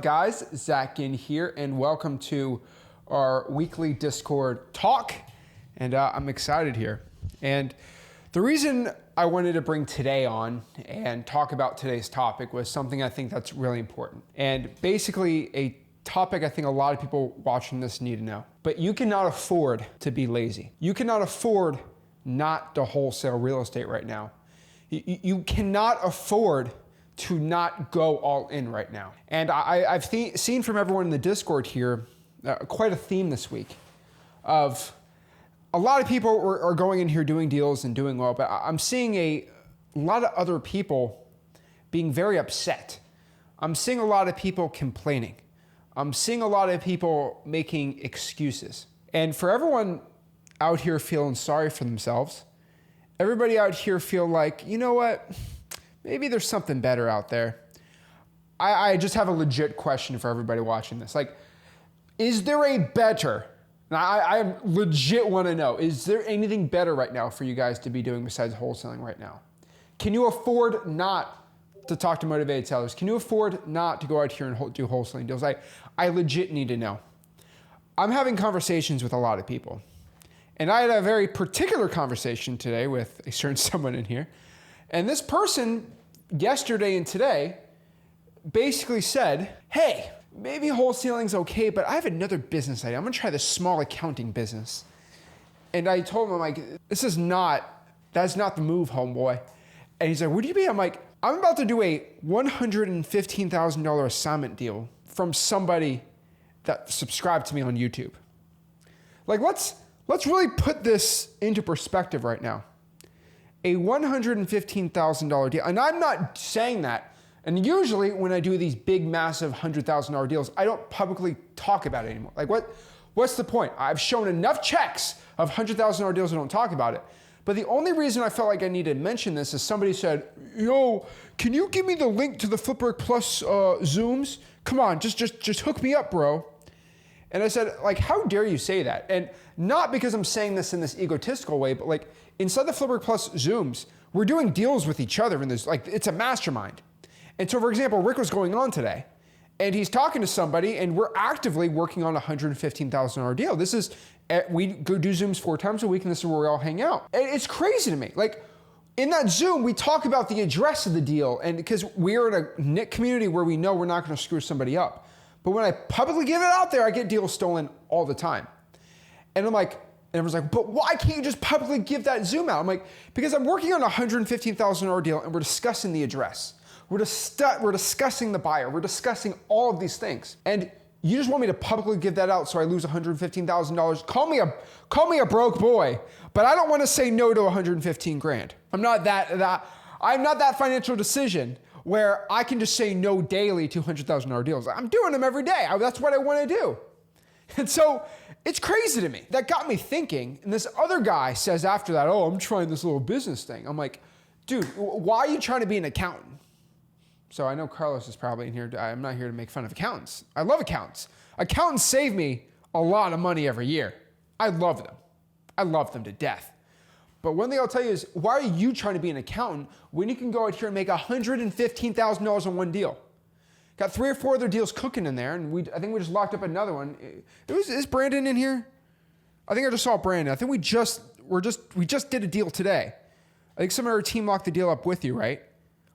guys? Zach in here, and welcome to our weekly Discord talk. And I'm excited here. And the reason I wanted to bring today on and talk about today's topic was something I think that's really important. And basically a topic I think a lot of people watching this need to know. But you cannot afford to be lazy. You cannot afford not to wholesale real estate right now. You cannot afford to not go all in right now. And I've seen from everyone in the Discord here quite a theme this week of a lot of people are going in here doing deals and doing well, but I'm seeing a lot of other people being very upset. I'm seeing a lot of people complaining. I'm seeing a lot of people making excuses. And for everyone out here feeling sorry for themselves, everybody out here feel like, you know what? Maybe there's something better out there. I just have a legit question for everybody watching this. Like, is there a better, now I legit want to know, is there anything better right now for you guys to be doing besides wholesaling right now? Can you afford not to talk to motivated sellers? Can you afford not to go out here and do wholesaling deals? I legit need to know. I'm having conversations with a lot of people. And I had a very particular conversation today with a certain someone in here. And this person yesterday and today basically said, hey, maybe wholesaling's okay, but I have another business idea. I'm gonna try this small accounting business. And I told him, I'm like, that's not the move, homeboy. And he's like, what do you mean? I'm like, I'm about to do a $115,000 assignment deal from somebody that subscribed to me on YouTube. Like, let's really put this into perspective right now. A $115,000 deal. And I'm not saying that. And usually when I do these big, massive $100,000 deals, I don't publicly talk about it anymore. Like what's the point? I've shown enough checks of $100,000 deals I don't talk about it. But the only reason I felt like I needed to mention this is somebody said, yo, can you give me the link to the Flipbook Plus Zooms? Come on, just hook me up, bro. And I said, like, how dare you say that? And not because I'm saying this in this egotistical way, but like inside the Flipbook Plus Zooms, we're doing deals with each other, and there's like, it's a mastermind. And so, for example, Rick was going on today, and he's talking to somebody, and we're actively working on a $115,000 deal. This is, we go do Zooms 4 times a week, and this is where we all hang out. And it's crazy to me. Like, in that Zoom, we talk about the address of the deal, and because we're in a knit community where we know we're not gonna screw somebody up. But when I publicly give it out there, I get deals stolen all the time. And I'm like, and everyone's like, but why can't you just publicly give that Zoom out? I'm like, because I'm working on a $115,000 deal, and we're discussing the address. We're discussing the buyer. We're discussing all of these things. And you just want me to publicly give that out so I lose $115,000? Call me a broke boy, but I don't want to say no to 115 grand. I'm not that financial decision where I can just say no daily to $100,000 deals. I'm doing them every day. That's what I want to do. And so it's crazy to me. That got me thinking. And this other guy says after that, oh, I'm trying this little business thing. I'm like, dude, why are you trying to be an accountant? So I know Carlos is probably in here. I'm not here to make fun of accountants. I love accountants. Accountants save me a lot of money every year. I love them. I love them to death. But one thing I'll tell you is, why are you trying to be an accountant when you can go out here and make $115,000 on one deal? Got 3 or 4 other deals cooking in there, and I think we just locked up another one. Is Brandon in here? I think I just saw Brandon. I think we just did a deal today. I think some of our team locked the deal up with you, right?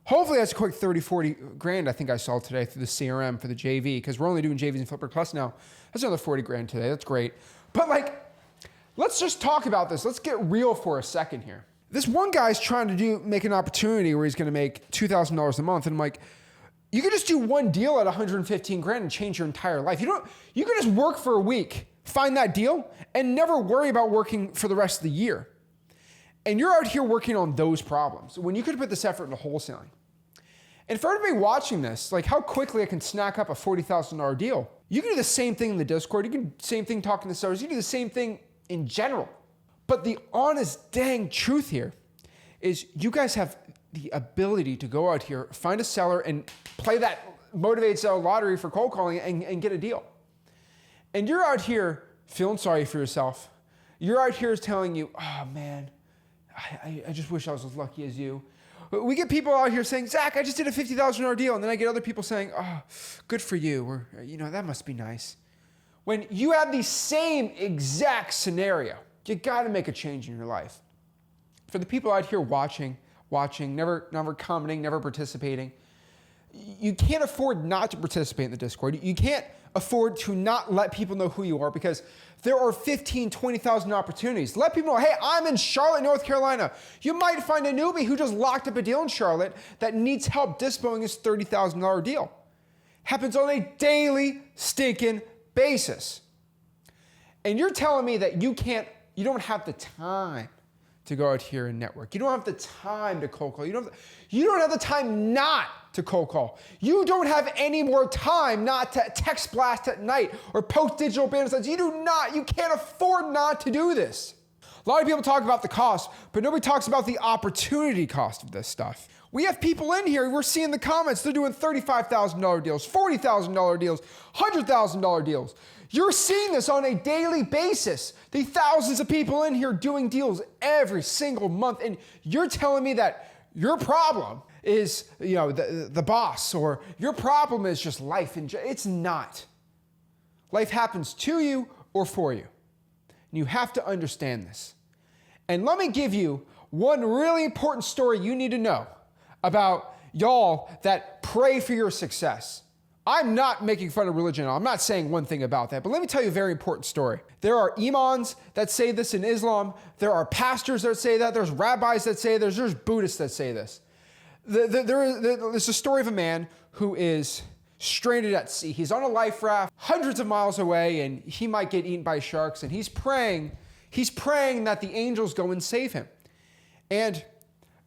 Hopefully that's a quick 30, 40 grand I think I saw today through the CRM for the JV, because we're only doing JVs and Flipbook Plus now. That's another 40 grand today. That's great. But like, let's just talk about this. Let's get real for a second here. This one guy's trying to make an opportunity where he's going to make $2,000 a month. And I'm like, you could just do one deal at 115 grand and change your entire life. You can just work for a week, find that deal, and never worry about working for the rest of the year. And you're out here working on those problems when you could put this effort into wholesaling. And for everybody watching this, like how quickly I can snack up a $40,000 deal. You can do the same thing in the Discord. You can do the same thing talking to sellers. You can do the same thing in general. But the honest dang truth here is you guys have the ability to go out here, find a seller, and play that motivated seller lottery for cold calling and get a deal. And you're out here feeling sorry for yourself. You're out here telling you, oh man, I just wish I was as lucky as you. We get people out here saying, Zach, I just did a $50,000 deal. And then I get other people saying, oh, good for you. Or, that must be nice. When you have the same exact scenario, you got to make a change in your life. For the people out here watching, never commenting, never participating, you can't afford not to participate in the Discord. You can't afford to not let people know who you are, because there are 15, 20,000 opportunities. Let people know, hey, I'm in Charlotte, North Carolina. You might find a newbie who just locked up a deal in Charlotte that needs help dispoing his $30,000 deal. Happens on a daily stinking basis. And you're telling me that you don't have the time to go out here and network. You don't have the time to cold call. You don't have the time not to cold call. You don't have any more time not to text blast at night or post digital banner signs. You can't afford not to do this. A lot of people talk about the cost, but nobody talks about the opportunity cost of this stuff. We have people in here, we're seeing the comments, they're doing $35,000 deals, $40,000 deals, $100,000 deals. You're seeing this on a daily basis. The thousands of people in here doing deals every single month. And you're telling me that your problem is, the boss, or your problem is just life. It's not. Life happens to you or for you. And you have to understand this. And let me give you one really important story you need to know about y'all that pray for your success. I'm not making fun of religion. I'm not saying one thing about that, but let me tell you a very important story. There are imams that say this in Islam. There are pastors that say that. There's rabbis that say this. There's Buddhists that say this. There's a story of a man who is stranded at sea. He's on a life raft hundreds of miles away, and he might get eaten by sharks, and he's praying that the angels go and save him. And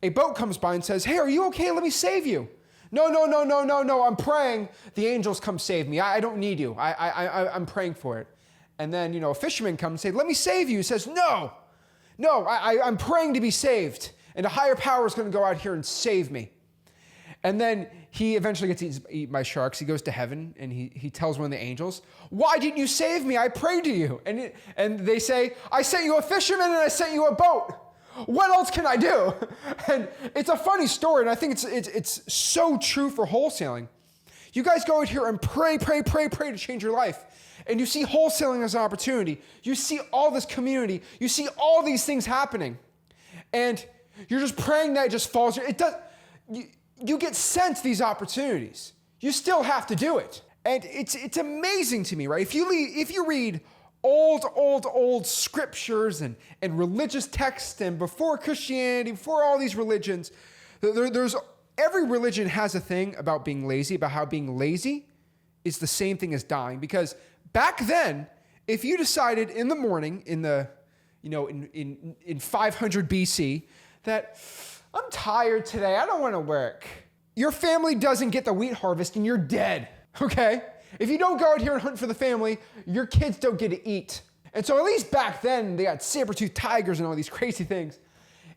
a boat comes by and says, hey, are you okay? Let me save you. No, I'm praying. The angels come save me. I don't need you. I'm praying for it. And then, a fisherman comes and says, let me save you. He says, no, I'm praying to be saved. And a higher power is going to go out here and save me. And then he eventually gets eaten by sharks. He goes to heaven and he tells one of the angels, why didn't you save me? I prayed to you. And they say, I sent you a fisherman and I sent you a boat. What else can I do? And it's a funny story, and I think it's so true for wholesaling. You guys go out here and pray to change your life. And you see wholesaling as an opportunity. You see all this community. You see all these things happening. And you're just praying that it just falls. You get sent these opportunities. You still have to do it. And it's amazing to me, right? If you read old scriptures and religious texts, and before Christianity, before all these religions, every religion has a thing about being lazy, about how being lazy is the same thing as dying. Because back then, if you decided in the morning in 500 BC that I'm tired today, I don't want to work, your family doesn't get the wheat harvest and you're dead, okay? If you don't go out here and hunt for the family, your kids don't get to eat. And so at least back then, they got saber-toothed tigers and all these crazy things.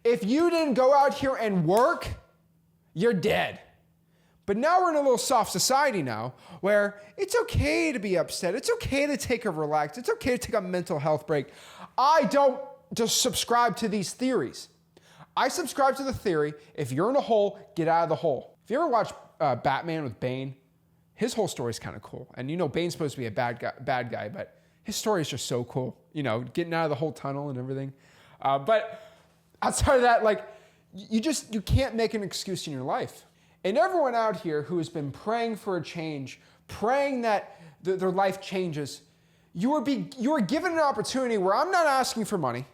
If you didn't go out here and work, you're dead. But now we're in a little soft society now where it's okay to be upset. It's okay to take a relax. It's okay to take a mental health break. I don't just subscribe to these theories. I subscribe to the theory, if you're in a hole, get out of the hole. If you ever watch Batman with Bane, his whole story is kind of cool. And Bane's supposed to be a bad guy, but his story is just so cool. Getting out of the whole tunnel and everything. But outside of that, you can't make an excuse in your life. And everyone out here who has been praying for a change, praying that their life changes, you are given an opportunity where I'm not asking for money.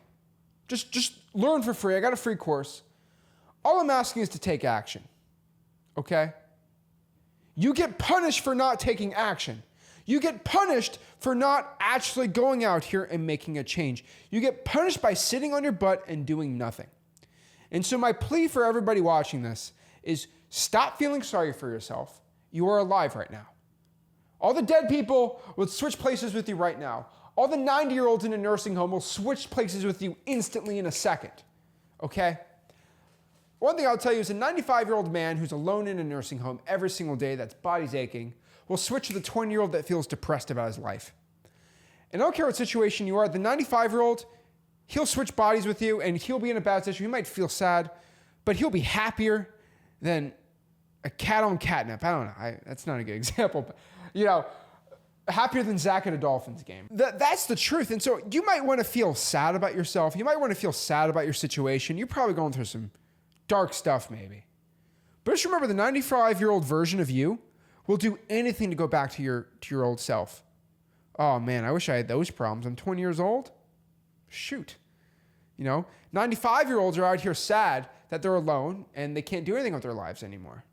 Just learn for free. I got a free course. All I'm asking is to take action. Okay? You get punished for not taking action. You get punished for not actually going out here and making a change. You get punished by sitting on your butt and doing nothing. And so my plea for everybody watching this is stop feeling sorry for yourself. You are alive right now. All the dead people will switch places with you right now. All the 90-year-olds in a nursing home will switch places with you instantly in a second. Okay? One thing I'll tell you is a 95-year-old man who's alone in a nursing home every single day, that's body's aching, will switch to the 20-year-old that feels depressed about his life. And I don't care what situation you are, the 95-year-old, he'll switch bodies with you and he'll be in a bad situation. He might feel sad, but he'll be happier than a cat on catnip. I don't know. That's not a good example, but you know, happier than Zach at a Dolphins game. That's the truth. And so you might want to feel sad about yourself. You might want to feel sad about your situation. You're probably going through some dark stuff maybe. But just remember, the 95-year-old version of you will do anything to go back to your old self. Oh man, I wish I had those problems. I'm 20 years old. Shoot. You know, 95-year-olds are out here sad that they're alone and they can't do anything with their lives anymore.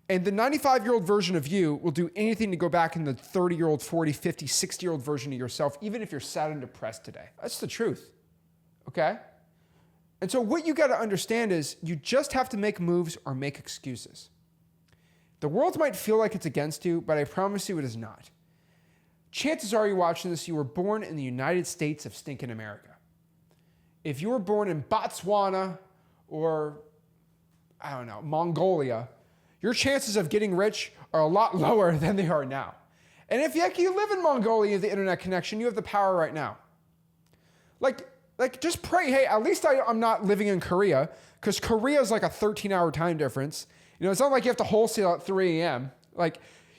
And the 95-year-old version of you will do anything to go back in the 30-year-old, 40, 50, 60-year-old version of yourself, even if you're sad and depressed today. That's the truth. Okay? And so what you got to understand is you just have to make moves or make excuses. The world might feel like it's against you, but I promise you it is not. Chances are you watching this, you were born in the United States of stinking America. If you were born in Botswana or, I don't know, Mongolia, your chances of getting rich are a lot lower than they are now. And if you live in Mongolia, you have the internet connection, you have the power right now. Like just pray, hey, at least I'm not living in Korea, because Korea is like a 13-hour time difference. You know, it's not like you have to wholesale at 3 a.m. Like,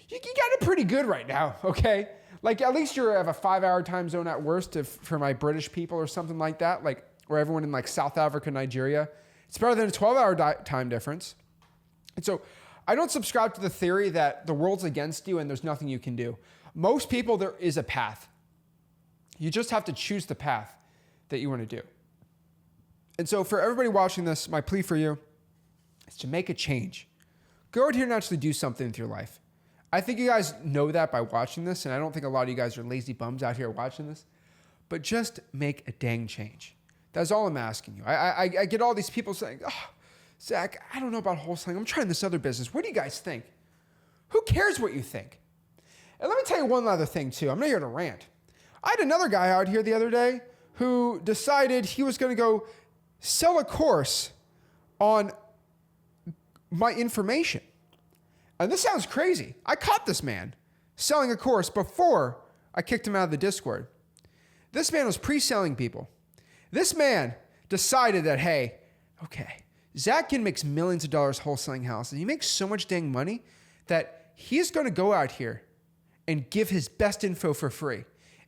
you got it pretty good right now, okay? Like, at least you have a 5-hour time zone at worst for my British people or something like that, like, or everyone in like South Africa, Nigeria. It's better than a 12-hour time difference. And so I don't subscribe to the theory that the world's against you and there's nothing you can do. Most people, there is a path. You just have to choose the path that you want to do. And so for everybody watching this, my plea for you is to make a change. Go out here and actually do something with your life. I think you guys know that by watching this, and I don't think a lot of you guys are lazy bums out here watching this, but just make a dang change. That's all I'm asking you. I get all these people saying, oh, Zach, I don't know about wholesaling. I'm trying this other business. What do you guys think? Who cares what you think? And let me tell you one other thing too. I'm not here to rant. I had another guy out here the other day who decided he was going to go sell a course on my information. And this sounds crazy. I caught this man selling a course before I kicked him out of the Discord. This man was pre-selling people. This man decided that, hey, okay, Zach makes millions of dollars wholesaling houses. He makes so much dang money that he's going to go out here and give his best info for free.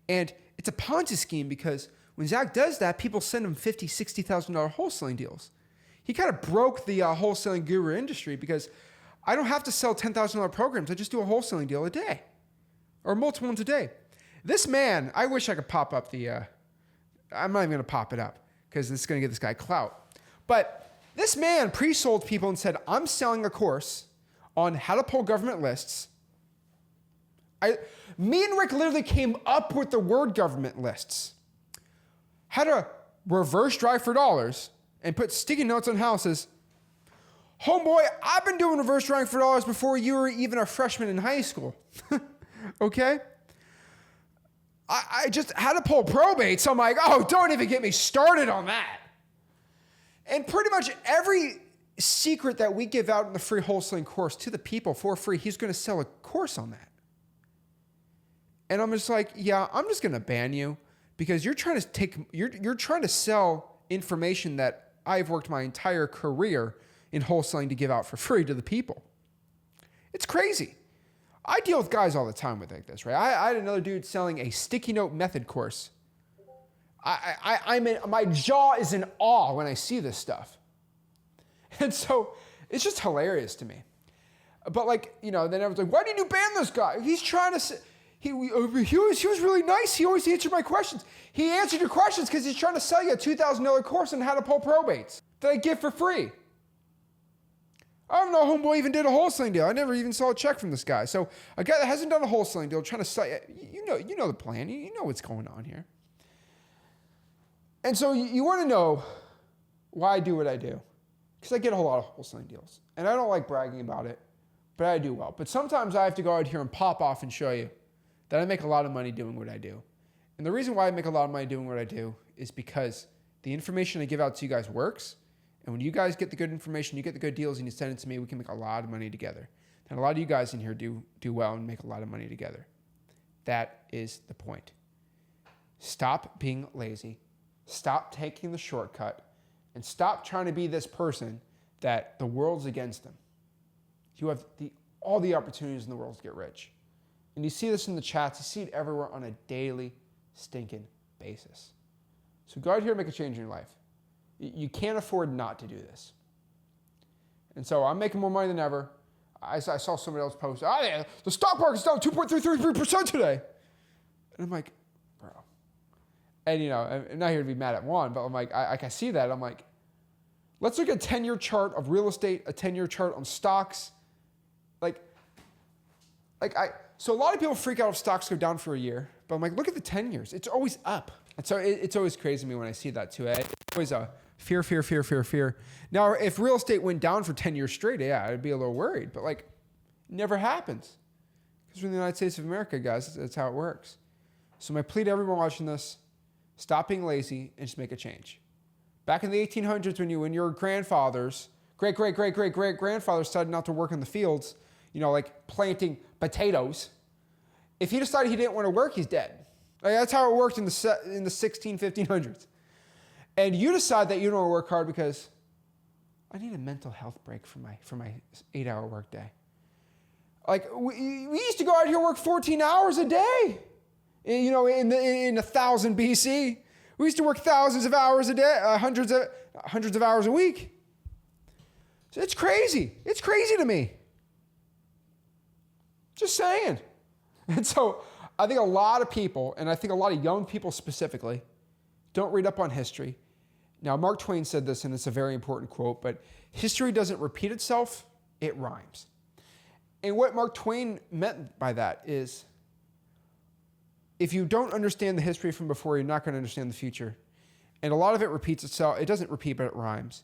And it's a Ponzi scheme because when Zach does that, people send him $50,000, $60,000 wholesaling deals. He kind of broke the wholesaling guru industry because I don't have to sell $10,000 programs. I just do a wholesaling deal a day or multiple ones a day. This man, I wish I could pop up I'm not even going to pop it up because this is going to get this guy clout. But this man pre-sold people and said, I'm selling a course on how to pull government lists. Me and Rick literally came up with the word government lists. How to reverse drive for dollars and put sticky notes on houses. Homeboy, I've been doing reverse driving for dollars before you were even a freshman in high school. Okay? I just had to pull probate, so I'm like, oh, don't even get me started on that. And pretty much every secret that we give out in the free wholesaling course to the people for free, he's going to sell a course on that. And I'm just like, yeah, I'm just going to ban you because you're trying to sell information that I've worked my entire career in wholesaling to give out for free to the people. It's crazy. I deal with guys all the time with like this, right? I had another dude selling a sticky note method course. My jaw is in awe when I see this stuff. And so it's just hilarious to me. But like, you know, then everyone's like, why did you ban this guy? He's trying to, he was really nice. He always answered my questions. He answered your questions because he's trying to sell you a $2,000 course on how to pull probates that I give for free. I don't know homeboy even did a wholesaling deal. I never even saw a check from this guy. So a guy that hasn't done a wholesaling deal trying to sell you know the plan. You know what's going on here. And so you want to know why I do what I do. Because I get a whole lot of wholesaling deals. And I don't like bragging about it, but I do well. But sometimes I have to go out here and pop off and show you that I make a lot of money doing what I do. And the reason why I make a lot of money doing what I do is because the information I give out to you guys works. And when you guys get the good information, you get the good deals, and you send it to me, we can make a lot of money together. And a lot of you guys in here do well and make a lot of money together. That is the point. Stop being lazy. Stop taking the shortcut. And stop trying to be this person that the world's against them. You have all the opportunities in the world to get rich. And you see this in the chats. You see it everywhere on a daily stinking basis. So go out here and make a change in your life. You can't afford not to do this. And so I'm making more money than ever. I saw somebody else post, yeah, the stock market's down 2.33% today. And I'm like, bro. And I'm not here to be mad at one, but I'm like, I see that. I'm like, let's look at a 10-year chart of real estate, a 10-year chart on stocks. So a lot of people freak out if stocks go down for a year, but I'm like, look at the 10 years. It's always up. And so it's always crazy to me when I see that too. It's always a fear. Now, if real estate went down for 10 years straight, yeah, I'd be a little worried, but it never happens. Because we're in the United States of America, guys. That's how it works. So my plea to everyone watching this, stop being lazy and just make a change. Back in the 1800s, when your grandfathers, great-grandfathers decided not to work in the fields, planting potatoes, if he decided he didn't want to work, he's dead. That's how it worked in the 1500s. And you decide that you don't want to work hard because I need a mental health break for my 8-hour workday. We used to go out here and work 14 hours a day. In 1000 BC, we used to work thousands of hours a day, hundreds of hours a week. So it's crazy. It's crazy to me. Just saying. And so I think a lot of people, and I think a lot of young people specifically, don't read up on history. Now, Mark Twain said this, and it's a very important quote, but history doesn't repeat itself, it rhymes. And what Mark Twain meant by that is, if you don't understand the history from before, you're not going to understand the future. And a lot of it repeats itself. It doesn't repeat, but it rhymes.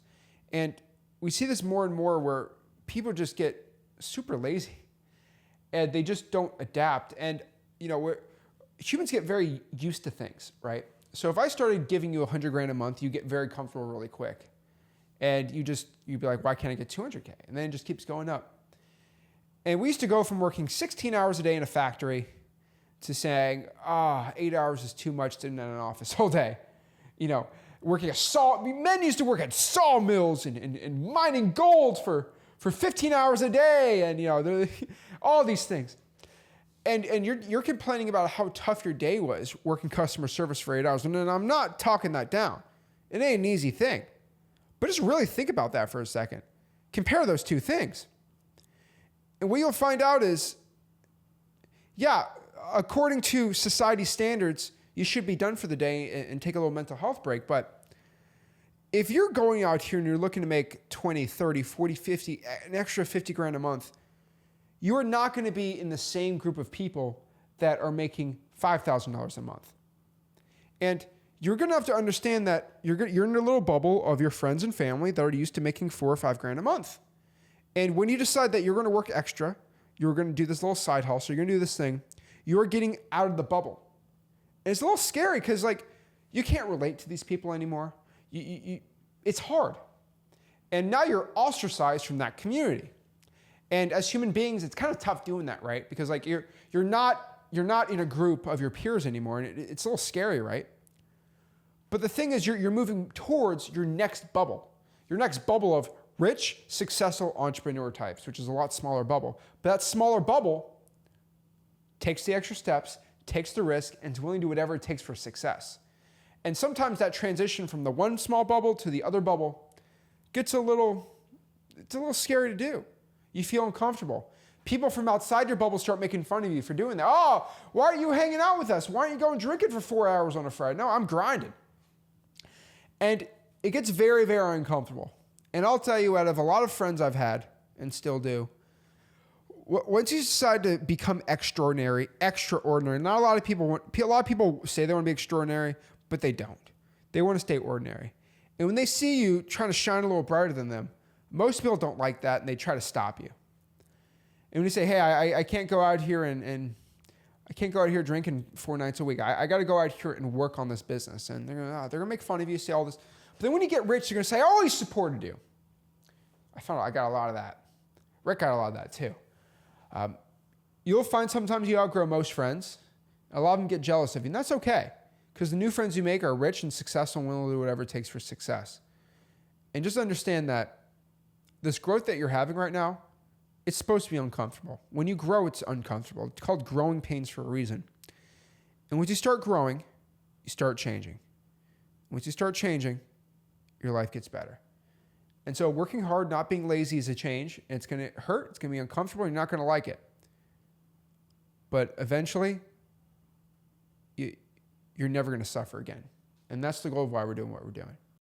And we see this more and more where people just get super lazy and they just don't adapt. And, humans get very used to things, right? So if I started giving you $100,000 a month, you get very comfortable really quick. And you'd be like, why can't I get $200K? And then it just keeps going up. And we used to go from working 16 hours a day in a factory to saying, 8 hours is too much sitting in an office all day. Working men used to work at sawmills and mining gold for 15 hours a day, and all these things. And you're complaining about how tough your day was working customer service for 8 hours. And I'm not talking that down. It ain't an easy thing. But just really think about that for a second. Compare those two things. And what you'll find out is, according to society standards, you should be done for the day and take a little mental health break. But if you're going out here and you're looking to make 20, 30, 40, 50, an extra $50,000 a month, you are not going to be in the same group of people that are making $5,000 a month. And you're going to have to understand that you're in a little bubble of your friends and family that are used to making $4,000 or $5,000 a month. And when you decide that you're going to work extra, you're going to do this little side hustle, you're going to do this thing, you're getting out of the bubble. And it's a little scary because you can't relate to these people anymore. It's hard. And now you're ostracized from that community. And as human beings, it's kind of tough doing that, right? Because you're not in a group of your peers anymore, and it's a little scary, right? But the thing is, you're moving towards your next bubble of rich, successful entrepreneur types, which is a lot smaller bubble. But that smaller bubble takes the extra steps, takes the risk, and is willing to do whatever it takes for success. And sometimes that transition from the one small bubble to the other bubble gets it's a little scary to do. You feel uncomfortable. People from outside your bubble start making fun of you for doing that. Oh, why aren't you hanging out with us? Why aren't you going drinking for 4 hours on a Friday? No, I'm grinding. And it gets very, very uncomfortable. And I'll tell you, out of a lot of friends I've had and still do, once you decide to become extraordinary, not a lot of people say they want to be extraordinary, but they don't. They want to stay ordinary. And when they see you trying to shine a little brighter than them, most people don't like that and they try to stop you. And when you say, hey, I can't go out here and I can't go out here drinking 4 nights a week. I got to go out here and work on this business. And they're going to make fun of you, say all this. But then when you get rich, they're going to say, I always supported you. I found out I got a lot of that. Rick got a lot of that too. You'll find sometimes you outgrow most friends. A lot of them get jealous of you, and that's okay. Because the new friends you make are rich and successful and willing to do whatever it takes for success. And just understand that this growth that you're having right now, it's supposed to be uncomfortable. When you grow, it's uncomfortable. It's called growing pains for a reason. And once you start growing, you start changing. Once you start changing, your life gets better. And so working hard, not being lazy is a change. And it's going to hurt. It's going to be uncomfortable. You're not going to like it. But eventually, you're never going to suffer again. And that's the goal of why we're doing what we're doing.